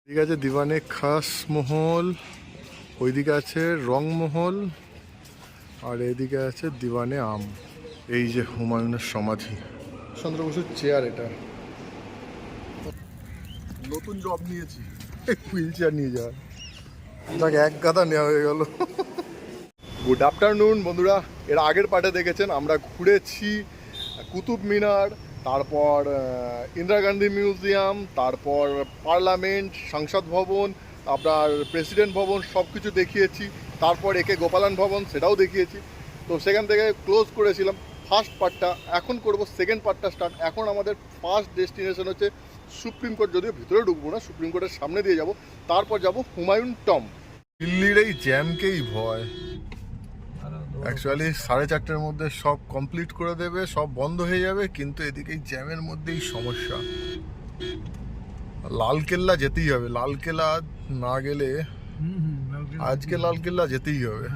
ঠিক আছে, দিওয়ানে খাস মহল, ওইদিকে আছে রংমহল, আর এদিকে আছে দিওয়ানে আম। এই যে হুমায়ুনের সমাধি, চন্দ্র বসুর চেয়ার। এটা নতুন জব নিয়েছি, হুইল চেয়ার নিয়ে যাওয়ার। যাক, এক গাদা নেওয়া হয়ে গেল। গুড আফটারনুন বন্ধুরা। এর আগের পার্টে দেখেছেন আমরা ঘুরেছি কুতুব মিনার, তারপর ইন্দিরা গান্ধী মিউজিয়াম, তারপর পার্লামেন্ট, সংসদ ভবন, আপনার প্রেসিডেন্ট ভবন, সব কিছু দেখিয়েছি। তারপর একে গোপালন ভবন, সেটাও দেখিয়েছি। তো সেখান থেকে ক্লোজ করেছিলাম ফার্স্ট পার্টটা। এখন করব সেকেন্ড পার্টটা স্টার্ট। এখন আমাদের ফার্স্ট ডেস্টিনেশন হচ্ছে সুপ্রিম কোর্ট। যদিও ভিতরে ঢুকবো না, সুপ্রিম কোর্টের সামনে দিয়ে যাব। তারপর যাব হুমায়ুন টম্ব। দিল্লির এই জ্যামকেই ভয়। অ্যাকচুয়ালি 4:30-র মধ্যে সব কমপ্লিট করে দেবে, সব বন্ধ হয়ে যাবে, কিন্তু এদিকে এই জ্যামের মধ্যেই সমস্যা। লালকেল্লা যেতেই হবে, লালকেল্লা না গেলে আজকে লালকেল্লা যেতেই হবে।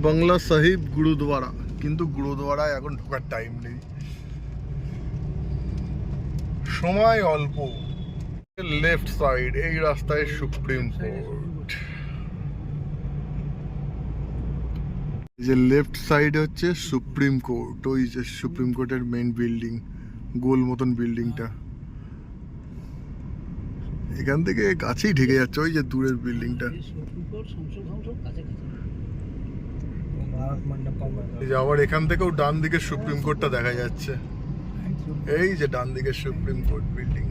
বাংলা সাহিব গুরুদুয়ারা, কিন্তু গুরুদুয়ারায় এখন ঢোকার টাইম নেই, সময় অল্প। লেফট সাইড এই রাস্তায় সুপ্রিম কোর্ট। যে লেফট সাইড হচ্ছে সুপ্রিম কোর্ট, ওই যে সুপ্রিম কোর্টের মেইন বিল্ডিং, গোল মতন বিল্ডিংটা। এখান থেকে কাছেই ঢেকে যাচ্ছে ওই যে দূরের বিল্ডিংটা। আবার এখান থেকেও ডান দিকে সুপ্রিম কোর্টটা দেখা যাচ্ছে। এই যে ডান দিকে সুপ্রিম কোর্ট বিল্ডিং,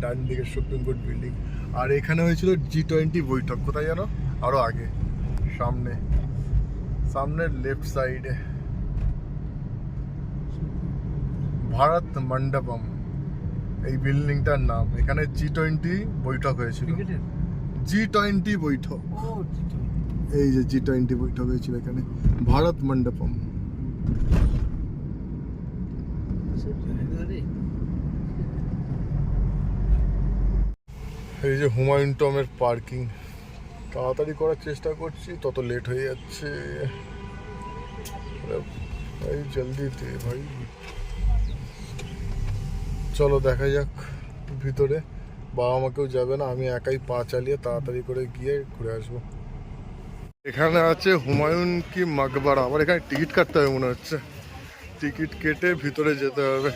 ডান দিকে সুপ্রিম কোর্ট বিল্ডিং। আর এখানে হয়েছিল G20 বৈঠক। কোথায় জানো? আরো আগে, সামনে, সামনের লেফট সাইডে ভারত মণ্ডপম এই বিল্ডিংটার নাম। এখানে G20 বৈঠক হয়েছিল। G20 বৈঠক, এই যে G20 বৈঠক হয়েছিল এখানে, ভারত মণ্ডপম। এই যে হুমায়ুন টমের পার্কিং। তাড়াতাড়ি করার চেষ্টা করছি, তত লেট হয়ে যাচ্ছে। ভাই জলদি দে ভাই। চলো দেখা যাক ভিতরে। বাবা মাকেও যাবে না, আমি একাই পা চালিয়ে তাড়াতাড়ি করে গিয়ে ঘুরে আসবো। এখানে আছে হুমায়ুন কি মাকবারা। আবার এখানে টিকিট কাটতে হবে মনে হচ্ছে, টিকিট কেটে ভিতরে যেতে হবে।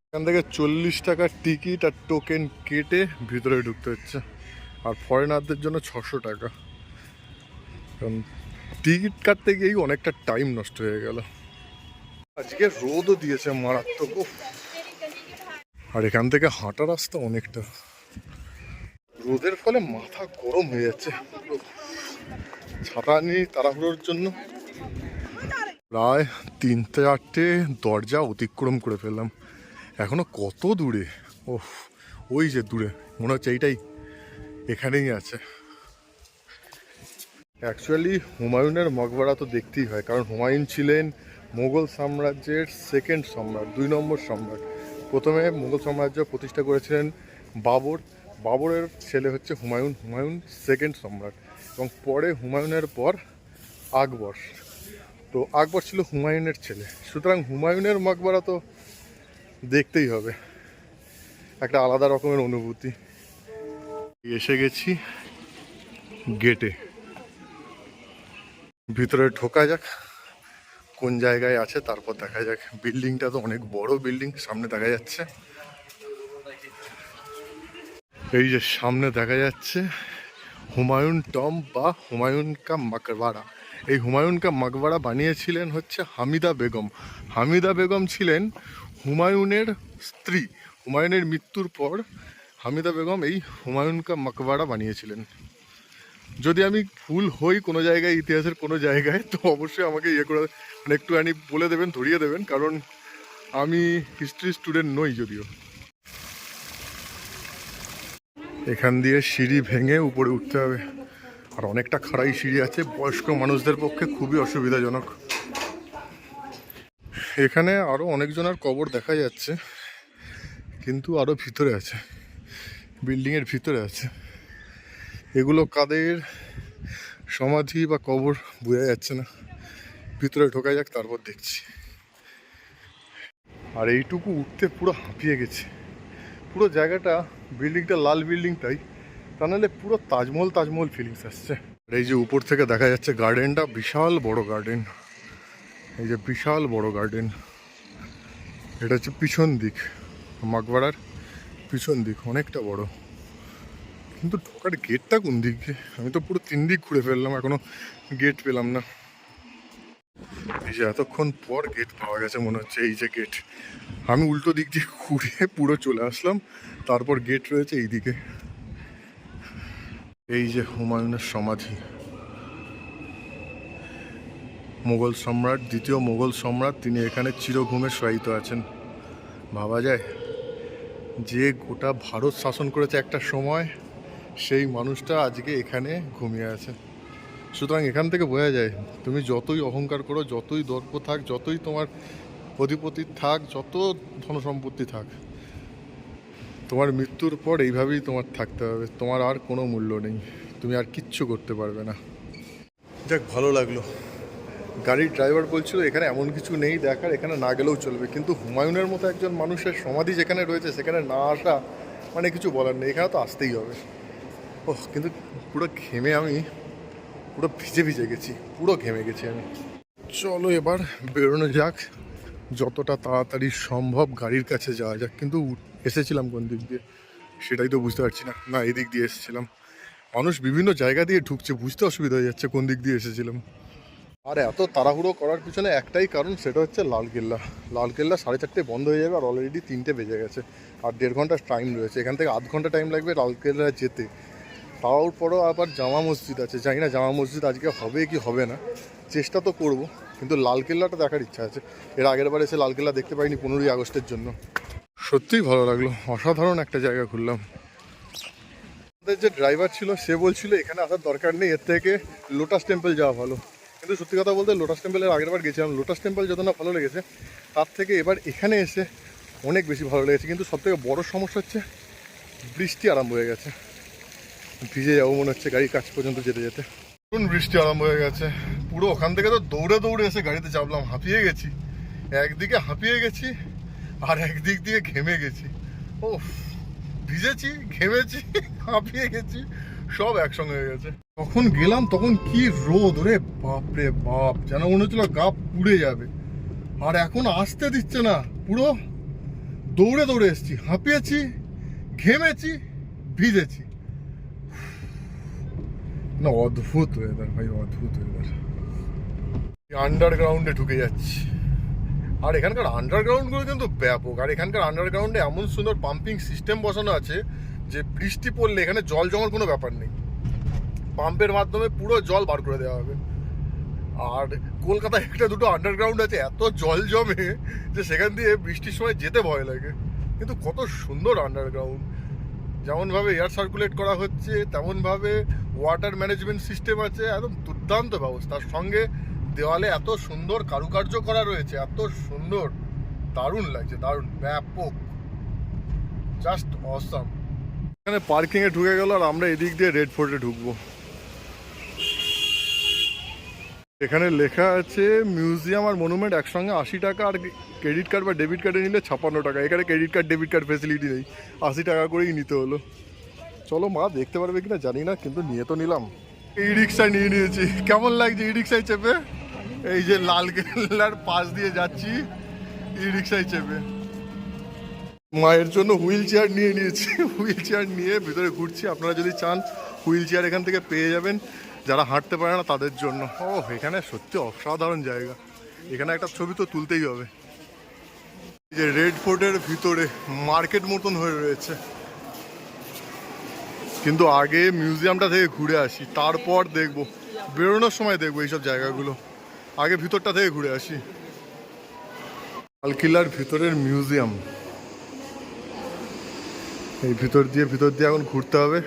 এখান থেকে 40 টাকার টিকিট আর টোকেন কেটে ভিতরে ঢুকতে হচ্ছে। আর ফরেনারদের জন্য 600 টাকা। কারণ টিকিট কাটতে গিয়েই অনেকটা টাইম নষ্ট হয়ে গেল। আজকে রোদও দিয়েছে মারাত্মক। আর এখান থেকে হাঁটা রাস্তা অনেকটা, রোদের ফলে মাথা গরম হয়ে যাচ্ছে। ছাতা নিয়ে তাড়াহুড়োর জন্য প্রায় 3-4টে দরজা অতিক্রম করে ফেললাম। এখনো কত দূরে? ওহ, ওই যে দূরে মনে হচ্ছে এইটাই, এখানেই আছে। অ্যাকচুয়ালি হুমায়ুনের মকবরা তো দেখতেই হয়, কারণ হুমায়ুন ছিলেন মুঘল সাম্রাজ্যের সেকেন্ড সম্রাট, 2 নম্বর সম্রাট। প্রথমে মুঘল সাম্রাজ্য প্রতিষ্ঠা করেছিলেন বাবর, বাবরের ছেলে হচ্ছে হুমায়ুন, হুমায়ুন সেকেন্ড সম্রাট। এবং পরে হুমায়ুনের পর আকবর। তো আকবর ছিল হুমায়ুনের ছেলে, সুতরাং হুমায়ুনের মকবরা তো দেখতেই হবে, একটা আলাদা রকমের অনুভূতি। এসে গেছি গেটে, ভিতরে ঢোকা যাক কোন জায়গায় আছে, তারপর দেখা যাক। বিল্ডিংটা তো অনেক বড় বিল্ডিং, সামনে দেখা যাচ্ছে। এই যে সামনে দেখা যাচ্ছে হুমায়ুন টম্ব বা হুমায়ুন কা মকবরা। এই হুমায়ুন কা মকবরা বানিয়েছিলেন হচ্ছে হামিদা বেগম। হামিদা বেগম ছিলেন হুমায়ুনের স্ত্রী। হুমায়ুনের মৃত্যুর পর হামিদা বেগম এই হুমায়ুন কা মকবরা বানিয়েছিলেন। যদি আমি ভুল হই কোনো জায়গায়, ইতিহাসের কোনো জায়গায়, তো অবশ্যই আমাকে ইয়ে করে মানে একটুখানি বলে দেবেন, ধরিয়ে দেবেন, কারণ আমি হিস্ট্রি স্টুডেন্ট নই যদিও। এখান দিয়ে সিঁড়ি ভেঙে উপরে উঠতে হবে, আর অনেকটা খাড়াই সিঁড়ি আছে, বয়স্ক মানুষদের পক্ষে খুবই অসুবিধাজনক। এখানে আরও অনেকজনের কবর দেখা যাচ্ছে, কিন্তু আরও ভিতরে আছে, বিল্ডিংয়ের ভিতরে আছে। এগুলো কাদের সমাধি বা কবর বোঝা যাচ্ছে না। ভিতরে ঢোকা যাক, তারপর দেখছি। আর এইটুকু উঠতে পুরো হাঁপিয়ে গেছে। পুরো জায়গাটা, বিল্ডিংটা লাল বিল্ডিংটাই, তা নাহলে পুরো তাজমহল তাজমহল ফিলিংস আসছে। আর এই যে উপর থেকে দেখা যাচ্ছে গার্ডেনটা, বিশাল বড় গার্ডেন। এই যে বিশাল বড় গার্ডেন, এটা হচ্ছে পিছন দিক, মাকবাড়ার পিছন দিক অনেকটা বড়। কিন্তু ঢোকার গেটটা কোন দিকে? আমি তো পুরো 3 দিক ঘুরে ফেললাম, এখনো গেট পেলাম না। এই যে এতক্ষণ পর গেট পাওয়া গেছে মনে হচ্ছে, এই যে গেট। আমি উল্টো দিক দিয়ে ঘুরে পুরো চলে আসলাম, তারপর গেট রয়েছে এই দিকে। এই যে হুমায়ুনের সমাধি, মোগল সম্রাট, দ্বিতীয় মোগল সম্রাট, তিনি এখানে চিরঘুমে শায়িত আছেন। ভাবা যায়, যে গোটা ভারত শাসন করেছে একটা সময়, সেই মানুষটা আজকে এখানে ঘুমিয়ে আছে। সুতরাং এখান থেকে বোঝা যায়, তুমি যতই অহংকার করো, যতই দর্প থাক, যতই তোমার অধিপতি থাক, যত ধনসম্পত্তি থাক, তোমার মৃত্যুর পর এইভাবেই তোমার থাকতে হবে। তোমার আর কোনো মূল্য নেই, তুমি আর কিচ্ছু করতে পারবে না। যাক, ভালো লাগলো। গাড়ির ড্রাইভার বলছিল এখানে এমন কিছু নেই দেখার, এখানে না গেলেও চলবে। কিন্তু হুমায়ুনের মতো একজন মানুষের সমাধি যেখানে রয়েছে, সেখানে না আসা মানে কিছু বলার নেই, এখানে তো আসতেই হবে। ওহ, কিন্তু পুরো ঘেমে আমি পুরো ভিজে ভিজে গেছি, পুরো ঘেমে গেছি আমি। চলো এবার বেরোনো যাক, যতটা তাড়াতাড়ি সম্ভব গাড়ির কাছে যাওয়া যাক। কিন্তু এসেছিলাম কোন দিক দিয়ে সেটাই তো বুঝতে পারছি না। না, এই দিক দিয়ে এসেছিলাম। মানুষ বিভিন্ন জায়গা দিয়ে ঢুকছে, বুঝতে অসুবিধা হয়ে যাচ্ছে কোন দিক দিয়ে এসেছিলাম। আর এত তাড়াহুড়ো করার পিছনে একটাই কারণ, সেটা হচ্ছে লালকেল্লা। লালকেল্লা 4:30 বন্ধ হয়ে যাবে, আর অলরেডি 3টে বেজে গেছে। আর 1.5 ঘন্টা টাইম রয়েছে, এখান থেকে আধ ঘন্টা টাইম লাগবে লালকেল্লা যেতে। তারপরও আবার জামা মসজিদ আছে, জানি না জামা মসজিদ আজকে হবে কি হবে না, চেষ্টা তো করব। কিন্তু লালকেল্লাটা দেখার ইচ্ছা আছে। এর আগের বার এসে লালকেল্লা দেখতে পাইনি 15ই আগস্টের জন্য। সত্যিই ভালো লাগলো, অসাধারণ একটা জায়গা ঘুরলাম। আমাদের যে ড্রাইভার ছিল সে বলছিল এখানে আসার দরকার নেই, এর থেকে লোটাস টেম্পল যাওয়া ভালো। কিন্তু সত্যি কথা বলতে লোটাস টেম্পলের আগের বার গেছিলাম, লোটাস টেম্পল যত না ভালো লেগেছে, তার থেকে এবার এখানে এসে অনেক বেশি ভালো লেগেছে। কিন্তু সবথেকে বড় সমস্যা হচ্ছে বৃষ্টি আরম্ভ হয়ে গেছে, ভিজে যাবো মনে হচ্ছে গাড়ির কাছ পর্যন্ত যেতে যেতে। কোন বৃষ্টি আরম্ভ হয়ে গেছে, পুরো ওখান থেকে তো দৌড়ে দৌড়ে এসে গাড়িতে চাপলাম, হাঁপিয়ে গেছি। একদিকে হাঁপিয়ে গেছি আর একদিক দিয়ে ঘেমে গেছি। ও, ভিজেছি, ঘেমেছি, হাঁপিয়ে গেছি, সব একসঙ্গে হয়ে গেছে। তখন গেলাম তখন কি রোদ, রে বাপ রে বাপ, যেন মনে হচ্ছিল গা পুড়ে যাবে। আর এখন আসতে দিচ্ছে না, পুরো দৌড়ে দৌড়ে এসেছি, হাঁপিয়েছি, ঘেমেছি, ভিজেছি। না, অদ্ভুত ওয়েদার ভাই, অদ্ভুত ওয়েদার। আন্ডারগ্রাউন্ডে ঢুকে যাচ্ছি। আর এখানকার আন্ডারগ্রাউন্ডগুলো কিন্তু ব্যাপক। আর এখানকার আন্ডারগ্রাউন্ডে এমন সুন্দর পাম্পিং সিস্টেম বসানো আছে যে বৃষ্টি পড়লে এখানে জল জমার কোনো ব্যাপার নেই, পাম্পের মাধ্যমে পুরো জল বার করে দেওয়া হবে। আর কলকাতায় একটা দুটো আন্ডারগ্রাউন্ড আছে, এত জল জমে যে সেখান দিয়ে বৃষ্টির সময় যেতে ভয় লাগে। কিন্তু কত সুন্দর আন্ডারগ্রাউন্ড, যেমনভাবে এয়ার সার্কুলেট করা হচ্ছে, তেমনভাবে ওয়াটার ম্যানেজমেন্ট সিস্টেম আছে, একদম দুর্দান্ত ব্যবস্থা। তার সঙ্গে দেওয়ালে এত সুন্দর কারুকার্য করা রয়েছে, এত সুন্দর, দারুণ লাগছে, দারুণ, ব্যাপক, জাস্ট অসাম। এখানে পার্কিংয়ে ঢুকে গেল, আর আমরা এদিক দিয়ে রেড ফোর্টে ঢুকবো। এখানে লেখা আছে মিউজিয়াম আর মনুমেন্ট একসঙ্গে 80 টাকা, আর ক্রেডিট কার্ড বা ডেবিট কার্ডে নিলে 56 টাকা। এখানে credit card debit card facility নেই, 80 টাকা করেই নিতে হলো। চলো, মা দেখতে পারবে কিনা জানি না, কিন্তু নিয়ে তো নিলাম। ই রিক্সা নিয়ে নিয়েছি, কেমন লাগছে ই রিক্সায় চেপে? এই যে লালকেল্লার পাশ দিয়ে যাচ্ছি ই রিক্সায় চেপে। মায়ের জন্য হুইল চেয়ার নিয়ে নিয়েছি, হুইল চেয়ার নিয়ে ভিতরে ঘুরছি। আপনারা যদি চান হুইল চেয়ার এখান থেকে পেয়ে যাবেন, যারা হাঁটতে পারে না তাদের জন্য। ও, এখানে সত্যি অসাধারণ জায়গা, এখানে একটা ছবি তো তুলতেই হবে। এই যে রেড ফোর্টের ভিতরে মার্কেট মতন হয়ে রয়েছে, কিন্তু আগে মিউজিয়ামটা থেকে ঘুরে আসি, তারপর দেখবো, বেরোনোর সময় দেখবো এইসব জায়গাগুলো। আগে ভিতরটা থেকে ঘুরে আসি। লালকেল্লার ভিতরের মিউজিয়াম, এই ভিতর দিয়ে এখন ঘুরতে হবে।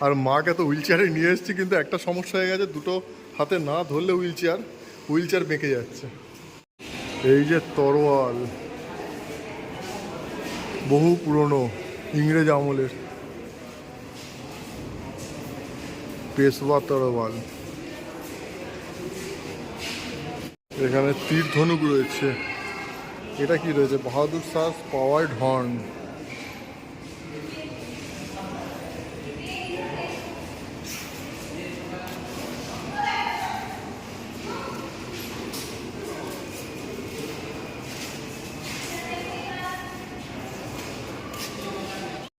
আর মাকে তো হুইল চেয়ারে নিয়ে এসেছি, কিন্তু একটা সমস্যা হয়ে গেছে, দুটো হাতে না ধরলে হুইল চেয়ার বেঁকে যাচ্ছে। এই যে তরোয়াল, বহু পুরনো, ইংরেজ আমলের পেশওয়া তরোয়াল। এখানে তীর ধনুক রয়েছে, এটা কি রয়েছে? Bahadur Shah powered horn.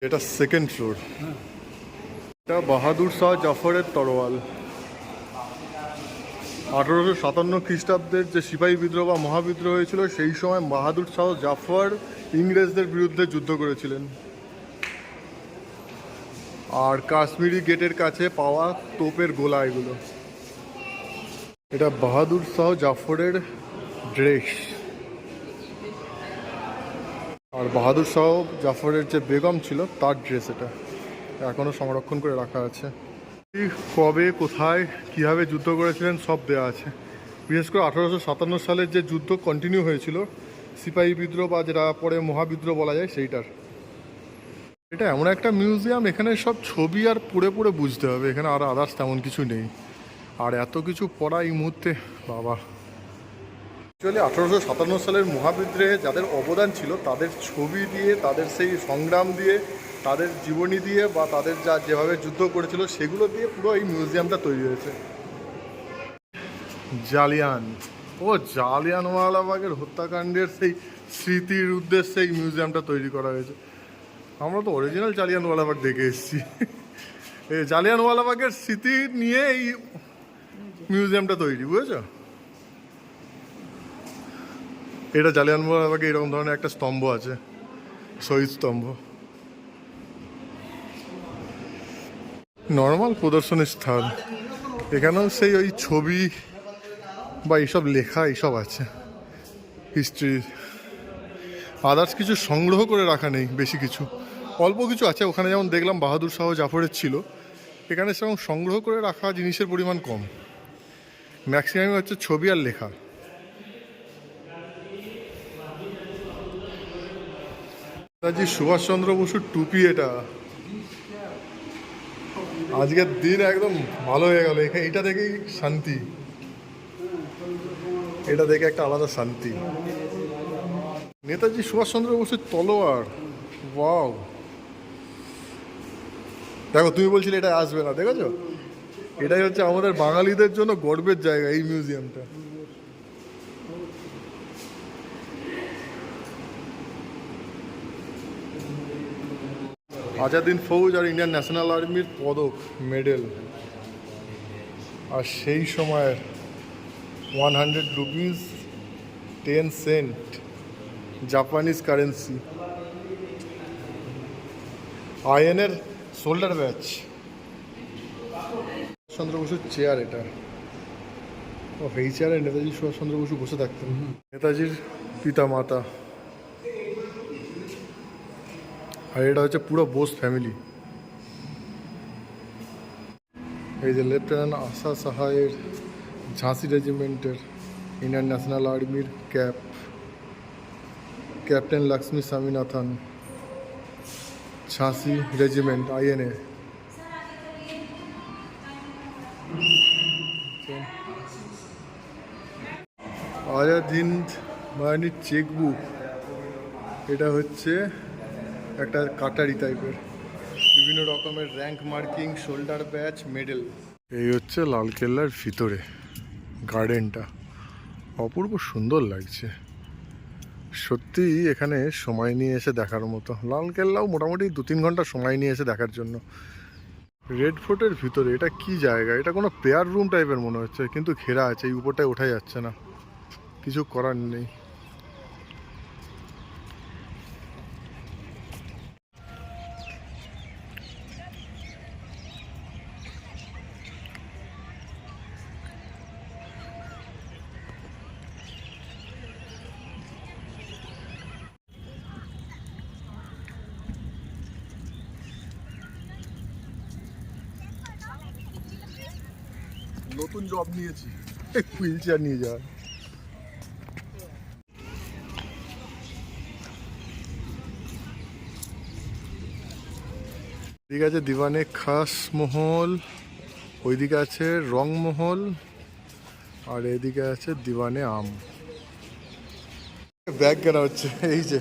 এটা সেকেন্ড ফ্লোর। এটা বাহাদুর শাহ জাফরের তরোয়াল। 1857 খ্রিস্টাব্দের যে সিপাহী বিদ্রোহ বা মহাবিদ্রোহ হয়েছিল সেই সময় বাহাদুর শাহ জাফর ইংরেজদের বিরুদ্ধে যুদ্ধ করেছিলেন। আর কাশ্মীরি গেটের কাছে পাওয়া তোপের গোলা এগুলো। এটা বাহাদুর শাহ জাফরের ড্রেস। আর বাহাদুর শাহ জাফরের যে বেগম ছিল তার ড্রেস এটা এখনও সংরক্ষণ করে রাখা আছে। কবে কোথায় কীভাবে যুদ্ধ করেছিলেন সব দেওয়া আছে। বিশেষ করে 1857 সালের যে যুদ্ধ কন্টিনিউ হয়েছিল সিপাহী বিদ্রোহ বা যেটা পরে মহাবিদ্রোহ বলা যায় সেইটার। এটা এমন একটা মিউজিয়াম, এখানে সব ছবি আর পড়ে পড়ে বুঝতে হবে, এখানে আর আদার্স তেমন কিছু নেই। আর এত কিছু পড়া এই মুহূর্তে বাবা। অ্যাকচুয়ালি 1857 সালের মহাবিদ্রোহে যাদের অবদান ছিল তাদের ছবি দিয়ে, তাদের সেই সংগ্রাম দিয়ে, তাদের জীবনী দিয়ে বা তাদের যেভাবে যুদ্ধ করেছিল সেগুলো দিয়ে পুরো এই মিউজিয়ামটা তৈরি হয়েছে। জালিয়ানওয়ালাবাগের হত্যাকাণ্ডের সেই স্মৃতির উদ্দেশ্যে এই মিউজিয়ামটা তৈরি করা হয়েছে। আমরা তো অরিজিনাল জালিয়ানওয়ালাবাগ দেখে এসেছি। এই জালিয়ানওয়ালাবাগের স্মৃতি নিয়ে এই মিউজিয়ামটা তৈরি, বুঝেছো? এটা জালিয়ানওয়ালাবাগে এরকম ধরনের একটা স্তম্ভ আছে, শহীদ স্তম্ভ। নর্মাল প্রদর্শনী স্থান, এখানেও সেই ওই ছবি বা এইসব লেখা এইসব আছে হিস্ট্রি। আদার্স কিছু সংগ্রহ করে রাখা নেই, বেশি কিছু, অল্প কিছু আছে। ওখানে যেমন দেখলাম বাহাদুর শাহ জাফরের ছিল, এখানে সেরকম সংগ্রহ করে রাখা জিনিসের পরিমাণ কম, ম্যাক্সিমাম হচ্ছে ছবি আর লেখা। নেতাজি সুভাষচন্দ্র বসুর টুপি এটা। আজকের দিন একদম ভালো হয়ে গেল, এটা দেখেই শান্তি, এটা দেখে একটা আলাদা শান্তি। নেতাজি সুভাষচন্দ্র বসুর তলোয়ার, ওয়াও। দেখো, তুমি বলছিলে এটা আসবে না, দেখেছো? এটাই হচ্ছে আমাদের বাঙালিদের জন্য গর্বের জায়গা, এই মিউজিয়ামটা। আজাদিন ফৌজ আর ইন্ডিয়ান ন্যাশনাল আর্মির পদক, মেডেল। আর সেই সময়ের 100 রুপিস 10 সেন্ট জাপানিজ কারেন্সি। আইএনের শোল্ডার ব্যাচ। সুভাষচন্দ্র বসুর চেয়ার এটা। ও, এই চেয়ারে নেতাজি সুভাষচন্দ্র বসু বসে থাকতেন। নেতাজির পিতা মাতা। আর এটা হচ্ছে পুরো বোস ফ্যামিলি। এই যে লেফটেন্যান্ট আশা সাহায়ের ঝাঁসি রেজিমেন্টের ইন্ডিয়ান ন্যাশনাল আর্মির ক্যাপ। ক্যাপ্টেন লক্ষ্মী স্বামীনাথন, ঝাঁসি রেজিমেন্ট, আইএনএ। আজাদ হিন্দ বাহিনীর চেকবুক। এটা হচ্ছে একটা কাটারি টাইপের, বিভিন্ন রকমের rank marking, shoulder badge, medal. এই হচ্ছে লালকেল্লার ভিতরে গার্ডেনটা, অপূর্ব সুন্দর লাগছে সত্যি। এখানে সময় নিয়ে এসে দেখার মতো। লালকেল্লাও মোটামুটি 2-3 ঘন্টা সময় নিয়ে এসে দেখার জন্য। রেড ফোর্টের ভিতরে এটা কি জায়গা? এটা কোনো প্রেয়ার রুম টাইপের মনে হচ্ছে, কিন্তু ঘেরা আছে, এই উপরটায় ওঠা যাচ্ছে না, কিছু করার নেই। নতুন জব নিয়েছি, হুইল চেয়ার নিয়ে যাওয়ার। ঠিক আছে, দিওয়ানে খাস মহল, ওইদিকে আছে রংমহল, আর এদিকে আছে দিওয়ানে আম। ব্যাগ কেনা হচ্ছে, এই যে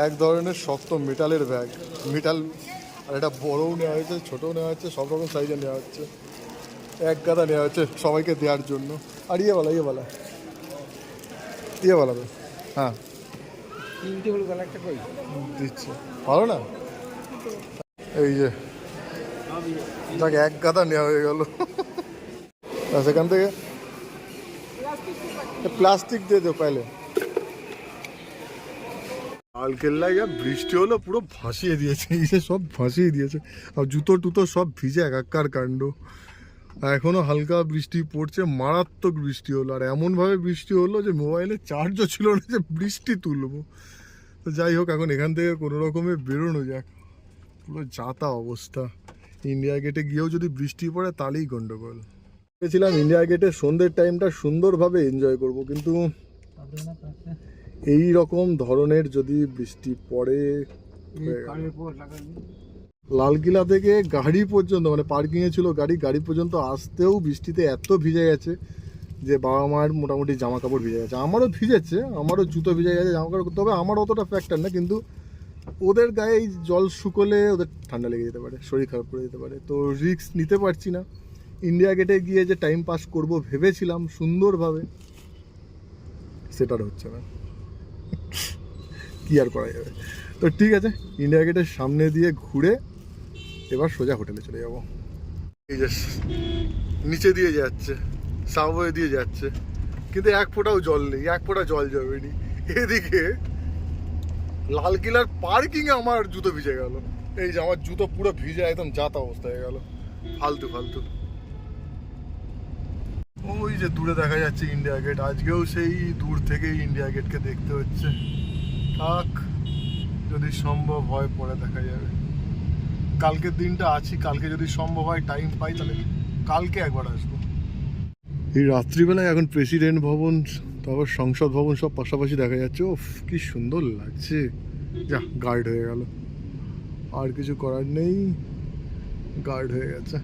এক ধরনের শক্ত মেটালের ব্যাগ, মেটাল। আর এটা বড়ও নেওয়া হয়েছে, ছোটও নেওয়া হচ্ছে, সব রকম সাইজে নেওয়া হচ্ছে। এক গাদা নেওয়া হচ্ছে সবাইকে দেওয়ার জন্য। আর ইয়ে বলা হ্যাঁ দিচ্ছে, ভালো না? এই যে যাক এক গাদা নেওয়া হয়ে গেল। সেখান থেকে প্লাস্টিক দিয়ে দো পেলে। লাল কেল্লায় যা বৃষ্টি হলো পুরো ভাসিয়ে দিয়েছে, এই যে সব ভাসিয়ে দিয়েছে। আর জুতো টুতো সব ভিজে একাকার কাণ্ড। এখনো হালকা বৃষ্টি পড়ছে, মারাত্মক বৃষ্টি হলো। আর এমনভাবে বৃষ্টি হলো যে মোবাইলে চার্জও ছিল না যে বৃষ্টি তুলবো। তো যাই হোক, এখন এখান থেকে কোনো রকমে বেরোনো যাক। পুরো যাতা অবস্থা। ইন্ডিয়া গেটে গিয়েও যদি বৃষ্টি পড়ে তাহলেই গন্ডগোল। ভেবেছিলাম ইন্ডিয়া গেটে সন্ধ্যের টাইমটা সুন্দরভাবে এনজয় করব, কিন্তু এই রকম ধরনের যদি বৃষ্টি পড়ে, লালকিলা থেকে গাড়ি পর্যন্ত, মানে পার্কিংয়ে ছিল গাড়ি পর্যন্ত আসতেও বৃষ্টিতে এত ভিজে গেছে যে বাবা মার মোটামুটি জামা কাপড় ভিজে গেছে। আমারও ভিজেছে, আমারও জুতো ভিজে গেছে, জামা কাপড়। তবে আমার অতটা ফ্যাক্টর না, কিন্তু ওদের গায়ে এই জল শুকোলে ওদের ঠান্ডা লেগে যেতে পারে, শরীর খারাপ করে যেতে পারে। তো রিস্ক নিতে পারছি না। ইন্ডিয়া গেটে গিয়ে যে টাইম পাস করব ভেবেছিলাম সুন্দরভাবে, সেটার হচ্ছে না। কি আর করা যাবে। তো ঠিক আছে, ইন্ডিয়া গেটের সামনে দিয়ে ঘুরে এবার সোজা হোটেলে চলে যাব। এই যে নিচে দিয়ে যাচ্ছে, সাবওয়ে দিয়ে যাচ্ছে, কিন্তু এক ফোঁটাও জল নেই, এক ফোঁটা জল যাবেনি। এদিকে লালকিলার পার্কিংয়ে আমার জুতো ভিজে গেল। এই যে আমার জুতো পুরো ভিজে একদম যাতা অবস্থা হয়ে গেল। ফালতু। ওই যে দূরে দেখা যাচ্ছে ইন্ডিয়া গেট। আজকেও সেই দূর থেকেই ইন্ডিয়া গেটকে দেখতে হচ্ছে। থাক, যদি সম্ভব হয় পরে দেখা যাবে। কালকের দিনটা আছি, কালকে যদি সম্ভব হয় টাইম পাই তাহলে কালকে একবার আসবো। এই রাত্রিবেলায় এখন প্রেসিডেন্ট ভবন, তারপর সংসদ ভবন সব পাশাপাশি দেখা যাচ্ছে। ওফ কি সুন্দর লাগছে। যা গার্ড হয়ে গেল, আর কিছু করার নেই, গার্ড হয়ে গেছে।